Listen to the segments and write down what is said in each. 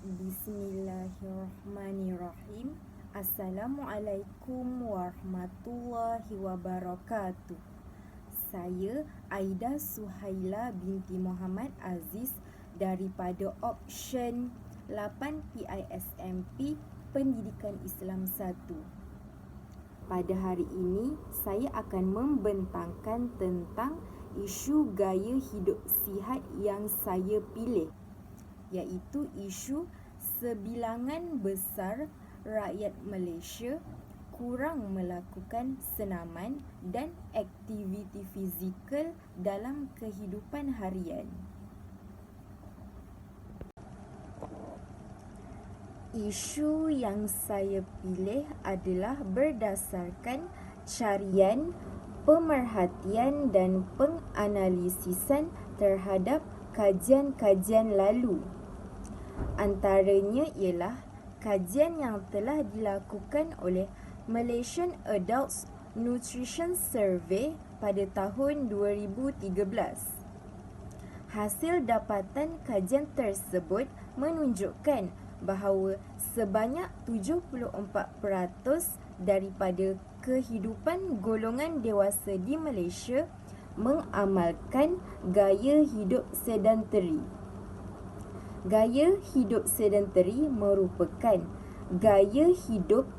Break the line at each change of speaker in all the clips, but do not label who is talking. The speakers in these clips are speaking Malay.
Bismillahirrahmanirrahim. Assalamualaikum warahmatullahi wabarakatuh. Saya Aida Suhaila binti Muhammad Aziz daripada Option 8 PISMP Pendidikan Islam 1. Pada hari ini, saya akan membentangkan tentang isu gaya hidup sihat yang saya pilih, iaitu isu sebilangan besar rakyat Malaysia kurang melakukan senaman dan aktiviti fizikal dalam kehidupan harian. Isu yang saya pilih adalah berdasarkan carian, pemerhatian dan penganalisisan terhadap kajian-kajian lalu. Antaranya ialah kajian yang telah dilakukan oleh Malaysian Adults Nutrition Survey pada tahun 2013. Hasil dapatan kajian tersebut menunjukkan bahawa sebanyak 74% daripada kehidupan golongan dewasa di Malaysia mengamalkan gaya hidup sedentari. Gaya hidup sedentari merupakan gaya hidup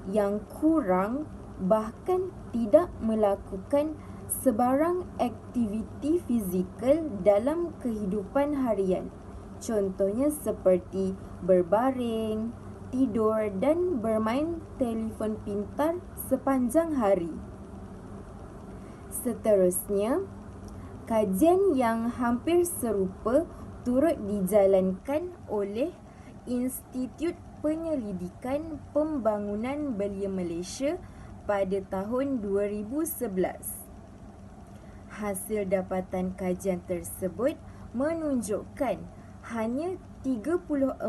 yang kurang bahkan tidak melakukan sebarang aktiviti fizikal dalam kehidupan harian. Contohnya seperti berbaring, tidur dan bermain telefon pintar sepanjang hari. Seterusnya, kajian yang hampir serupa turut dijalankan oleh Institut Penyelidikan Pembangunan Belia Malaysia pada tahun 2011. Hasil dapatan kajian tersebut menunjukkan hanya 34%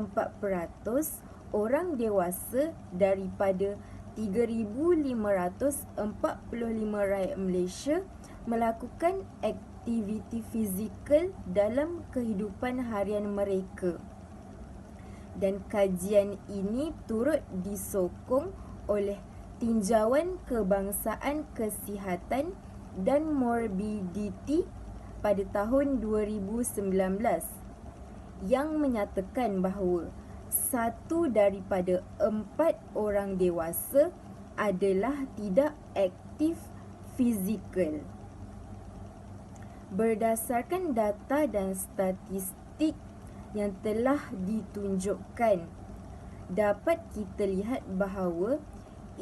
orang dewasa daripada 3,545 rakyat Malaysia melakukan aktiviti fizikal dalam kehidupan harian mereka. Dan kajian ini turut disokong oleh Tinjauan Kebangsaan Kesihatan dan Morbiditi pada tahun 2019 yang menyatakan bahawa 1 daripada 4 orang dewasa adalah tidak aktif fizikal. Berdasarkan data dan statistik yang telah ditunjukkan, dapat kita lihat bahawa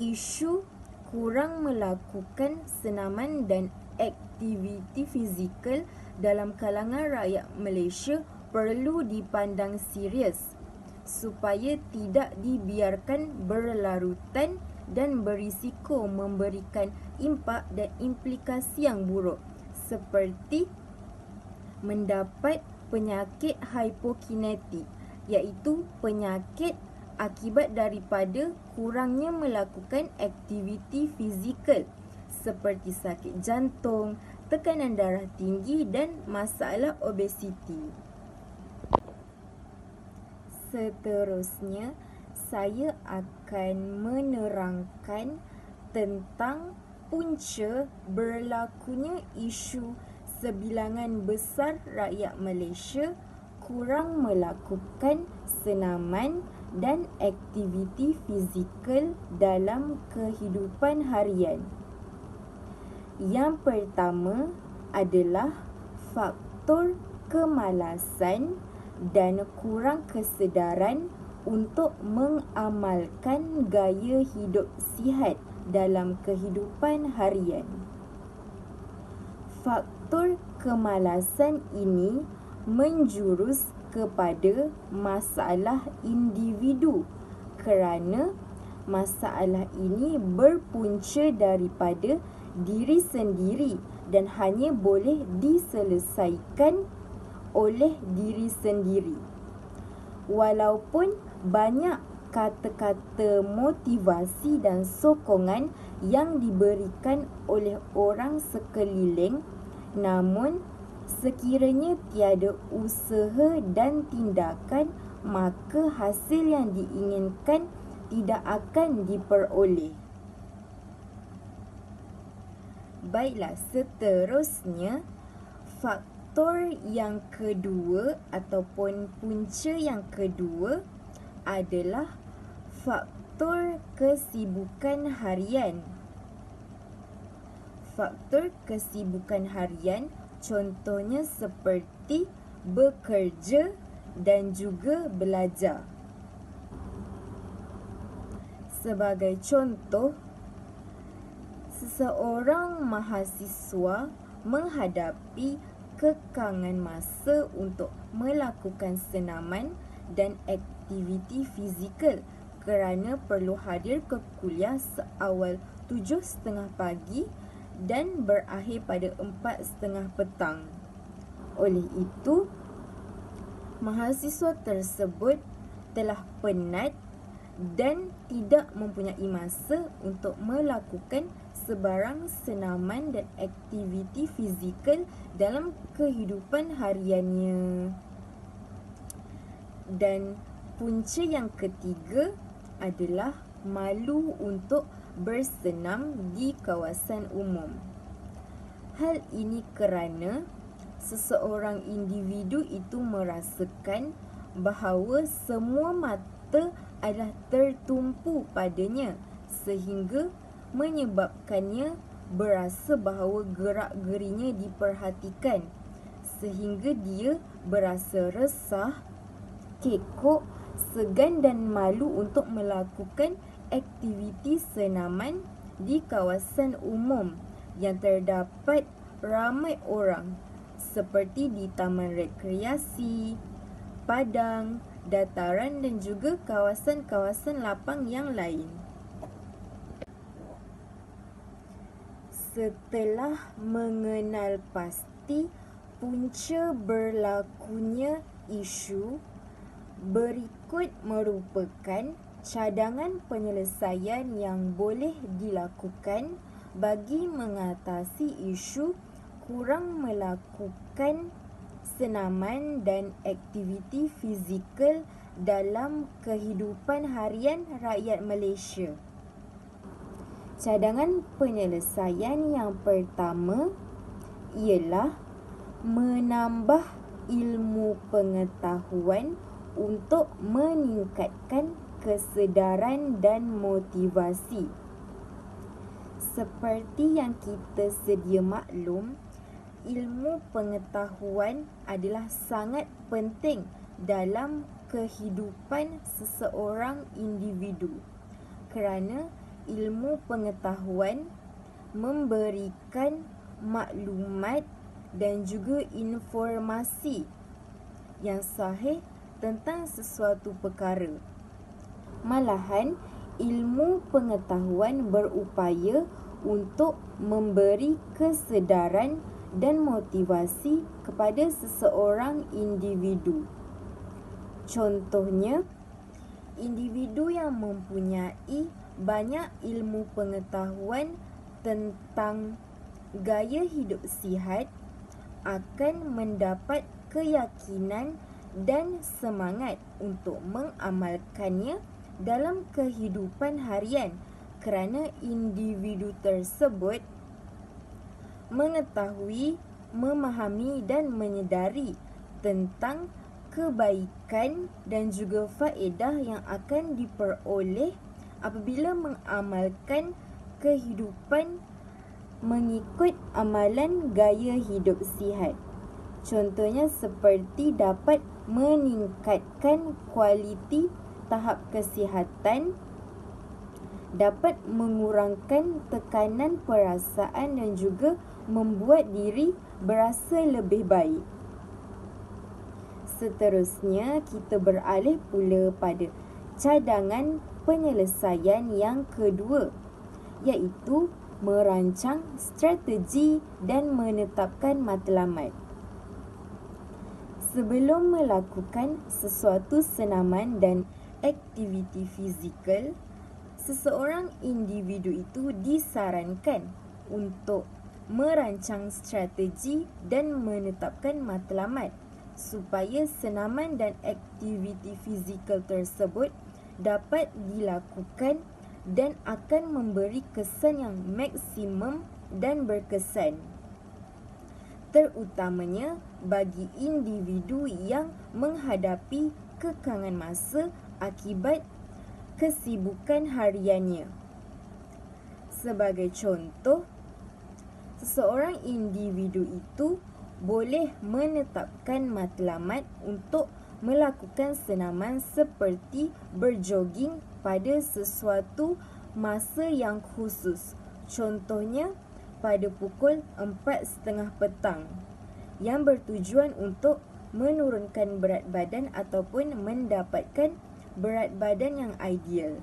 isu kurang melakukan senaman dan aktiviti fizikal dalam kalangan rakyat Malaysia perlu dipandang serius supaya tidak dibiarkan berlarutan dan berisiko memberikan impak dan implikasi yang buruk seperti mendapat penyakit hipokinetik, iaitu penyakit akibat daripada kurangnya melakukan aktiviti fizikal seperti sakit jantung, tekanan darah tinggi dan masalah obesiti. Seterusnya, saya akan menerangkan tentang punca berlakunya isu sebilangan besar rakyat Malaysia kurang melakukan senaman dan aktiviti fizikal dalam kehidupan harian. Yang pertama adalah faktor kemalasan dan kurang kesedaran untuk mengamalkan gaya hidup sihat dalam kehidupan harian. Faktor kemalasan ini menjurus kepada masalah individu kerana masalah ini berpunca daripada diri sendiri dan hanya boleh diselesaikan oleh diri sendiri. Walaupun banyak kata-kata motivasi dan sokongan yang diberikan oleh orang sekeliling, namun sekiranya tiada usaha dan tindakan maka hasil yang diinginkan tidak akan diperoleh. Baiklah, seterusnya faktor yang kedua ataupun punca yang kedua adalah faktor kesibukan harian. Faktor kesibukan harian contohnya seperti bekerja dan juga belajar. Sebagai contoh, seseorang mahasiswa menghadapi kekangan masa untuk melakukan senaman dan aktiviti fizikal kerana perlu hadir ke kuliah seawal 7.30 pagi dan berakhir pada 4.30 petang. Oleh itu, mahasiswa tersebut telah penat dan tidak mempunyai masa untuk melakukan sebarang senaman dan aktiviti fizikal dalam kehidupan hariannya. Dan punca yang ketiga adalah malu untuk bersenam di kawasan umum. Hal ini kerana seseorang individu itu merasakan bahawa semua mata adalah tertumpu padanya sehingga menyebabkannya berasa bahawa gerak-gerinya diperhatikan sehingga dia berasa resah, kekok, segan dan malu untuk melakukan aktiviti senaman di kawasan umum yang terdapat ramai orang seperti di taman rekreasi, padang, dataran dan juga kawasan-kawasan lapang yang lain. Setelah mengenal pasti punca berlakunya isu, berikut merupakan cadangan penyelesaian yang boleh dilakukan bagi mengatasi isu kurang melakukan senaman dan aktiviti fizikal dalam kehidupan harian rakyat Malaysia. Cadangan penyelesaian yang pertama ialah menambah ilmu pengetahuan untuk meningkatkan kesedaran dan motivasi. Seperti yang kita sedia maklum, ilmu pengetahuan adalah sangat penting dalam kehidupan seseorang individu kerana ilmu pengetahuan memberikan maklumat dan juga informasi yang sahih tentang sesuatu perkara. Malahan, ilmu pengetahuan berupaya untuk memberi kesedaran dan motivasi kepada seseorang individu. Contohnya, individu yang mempunyai banyak ilmu pengetahuan tentang gaya hidup sihat akan mendapat keyakinan dan semangat untuk mengamalkannya dalam kehidupan harian kerana individu tersebut mengetahui, memahami dan menyedari tentang kebaikan dan juga faedah yang akan diperoleh apabila mengamalkan kehidupan mengikut amalan gaya hidup sihat. Contohnya seperti dapat meningkatkan kualiti tahap kesihatan, dapat mengurangkan tekanan perasaan dan juga membuat diri berasa lebih baik. Seterusnya, kita beralih pula pada cadangan penyelesaian yang kedua, iaitu merancang strategi dan menetapkan matlamat. Sebelum melakukan sesuatu senaman dan aktiviti fizikal, seseorang individu itu disarankan untuk merancang strategi dan menetapkan matlamat supaya senaman dan aktiviti fizikal tersebut dapat dilakukan dan akan memberi kesan yang maksimum dan berkesan, terutamanya bagi individu yang menghadapi kekangan masa akibat kesibukan hariannya. Sebagai contoh, seseorang individu itu boleh menetapkan matlamat untuk melakukan senaman seperti berjoging pada sesuatu masa yang khusus. Contohnya pada pukul 4:30 petang, yang bertujuan untuk menurunkan berat badan ataupun mendapatkan berat badan yang ideal.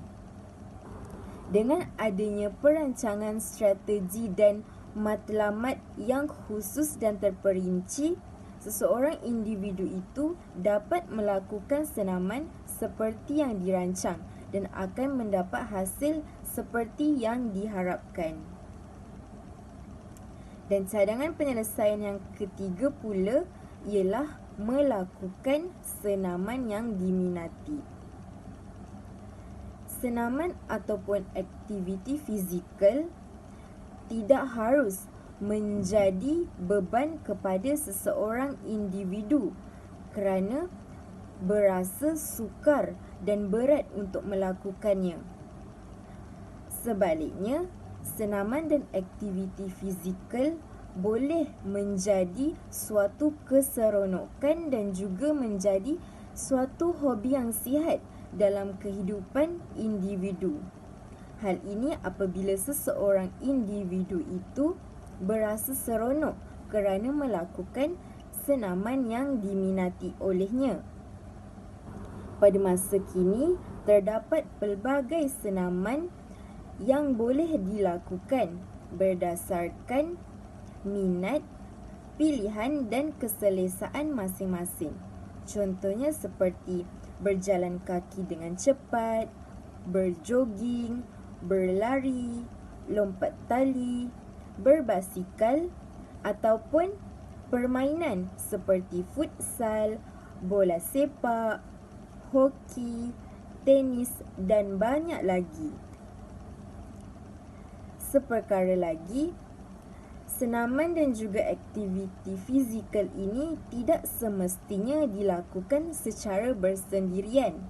Dengan adanya perancangan strategi dan matlamat yang khusus dan terperinci, seseorang individu itu dapat melakukan senaman seperti yang dirancang dan akan mendapat hasil seperti yang diharapkan. Dan cadangan penyelesaian yang ketiga pula ialah melakukan senaman yang diminati. Senaman ataupun aktiviti fizikal tidak harus menjadi beban kepada seseorang individu kerana berasa sukar dan berat untuk melakukannya. Sebaliknya, senaman dan aktiviti fizikal boleh menjadi suatu keseronokan dan juga menjadi suatu hobi yang sihat dalam kehidupan individu. Hal ini apabila seseorang individu itu berasa seronok kerana melakukan senaman yang diminati olehnya. Pada masa kini, terdapat pelbagai senaman yang boleh dilakukan berdasarkan minat, pilihan dan keselesaan masing-masing. Contohnya seperti berjalan kaki dengan cepat, berjoging, berlari, lompat tali, berbasikal ataupun permainan seperti futsal, bola sepak, hoki, tenis dan banyak lagi. Seperkara lagi, senaman dan juga aktiviti fizikal ini tidak semestinya dilakukan secara bersendirian.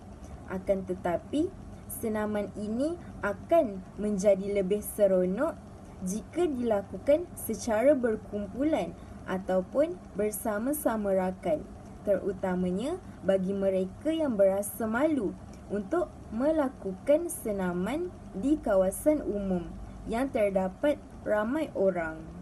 Akan tetapi, senaman ini akan menjadi lebih seronok jika dilakukan secara berkumpulan ataupun bersama-sama rakan, terutamanya bagi mereka yang berasa malu untuk melakukan senaman di kawasan umum yang terdapat ramai orang.